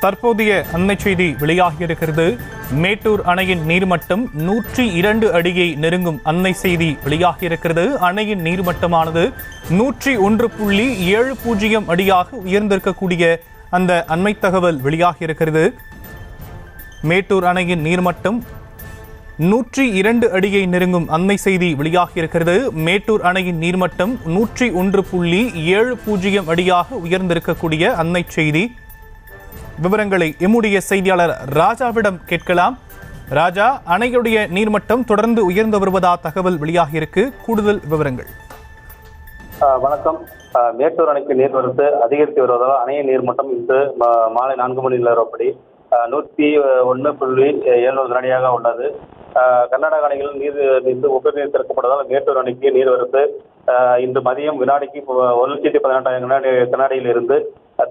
தற்போதைய அண்மை செய்தி வெளியாகியிருக்கிறது. மேட்டூர் அணையின் நீர்மட்டம் 102 அடியை நெருங்கும் அண்மை செய்தி வெளியாகியிருக்கிறது. அணையின் நீர்மட்டமானது 101.70 அடியாக உயர்ந்திருக்கக்கூடிய அந்த அண்மை தகவல் வெளியாகியிருக்கிறது. மேட்டூர் அணையின் நீர்மட்டம் 102 அடியை நெருங்கும் அண்மை செய்தி வெளியாகியிருக்கிறது. மேட்டூர் அணையின் நீர்மட்டம் 101.70 அடியாக உயர்ந்திருக்கக்கூடிய அண்மை செய்தி. விவரங்களை எம்முடைய செய்தியாளர் ராஜாவிடம் கேட்கலாம். ராஜா, அணையுடைய நீர்மட்டம் தொடர்ந்து உயர்ந்து வருவதா தகவல் வெளியாகியிருக்கு, கூடுதல் விவரங்கள். வணக்கம். மேட்டூர் அணைக்கு நீர்வரத்து அதிகரித்து வருவதால் அணையின் நீர்மட்டம் இன்று மாலை 4 மணி நிலவரப்படி 101.70 கனடியாக உள்ளது. கர்நாடக அணைகளில் நீர் உபரிநீர் திறக்கப்பட்டதால் மேட்டூர் அணைக்கு நீர்வரத்து இன்று மதியம் வினாடிக்கு 1,18,000 கனடியில் இருந்து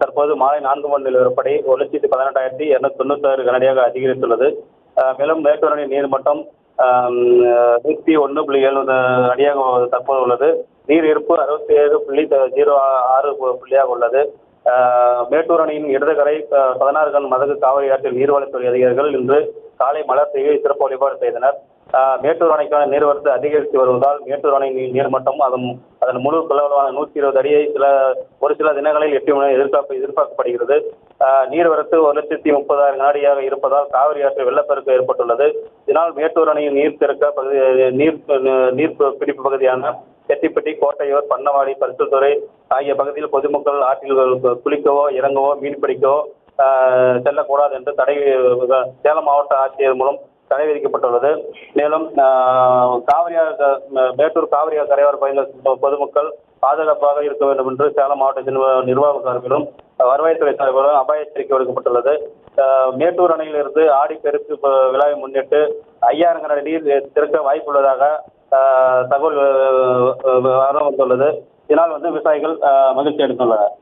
தற்போது மாலை 4 மணி நிலவரப்படி 1,18,296 கனடியாக அதிகரித்துள்ளது. மேலும் மேட்டூர் அணை நீர்மட்டம் 101.70 அடியாக தற்போது உள்ளது. நீர் இருப்பு 67.06 புள்ளியாக உள்ளது. மேட்டூர் அணையின் இடதுகரை 16 கண் மதகு காவிரி ஆற்றில் நீர்வளத்துறை அதிகாரிகள் இன்று காலை மலர் செய்து சிறப்பு வழிபாடு செய்தனர். மேட்டூர் அணைக்கான நீர்வரத்து அதிகரித்து வருவதால் மேட்டூர் அணை நீர்மட்டம் அதன் முழு கொள்ளளவான 120 அடியை ஒரு சில தினங்களில் எட்டும் எதிர்பார்க்கப்படுகிறது. நீர்வரத்து 1,30,000 கனடியாக இருப்பதால் காவிரி ஆற்றில் வெள்ளப்பெருக்கு ஏற்பட்டுள்ளது. இதனால் மேட்டூர் அணையின் நீர் பிடிப்பு பகுதியான செட்டிப்பட்டி, கோட்டையூர், பண்ணவாடி, பரிசுத்துறை ஆகிய பகுதியில் பொதுமக்கள் ஆற்றில் குளிக்கவோ இறங்கவோ மீன் பிடிக்கவோ செல்லக்கூடாது என்று சேலம் மாவட்ட ஆட்சியர் மூலம் தடை விதிக்கப்பட்டுள்ளது. மேலும் மேட்டூர் காவிரி கரையோர பகுதியில் பொதுமக்கள் பாதுகாப்பாக இருக்க வேண்டும் என்று சேலம் மாவட்ட நிர்வாக சார்பிலும் வருவாய்த்துறை சார்பிலும் அபாய எச்சரிக்கை விடுக்கப்பட்டுள்ளது. மேட்டூர் அணையிலிருந்து ஆடிப்பெருக்கு விழாவை முன்னிட்டு 5000 கனடி நீர் திறக்க வாய்ப்புள்ளதாக தகவல் வந்துள்ளது. இதனால் விவசாயிகள் மகிழ்ச்சி அடைந்துள்ளனர்.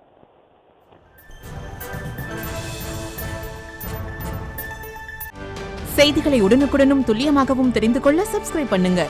செய்திகளை உடனுக்குடனும் துல்லியமாகவும் தெரிந்து கொள்ள சப்ஸ்கிரைப் பண்ணுங்க.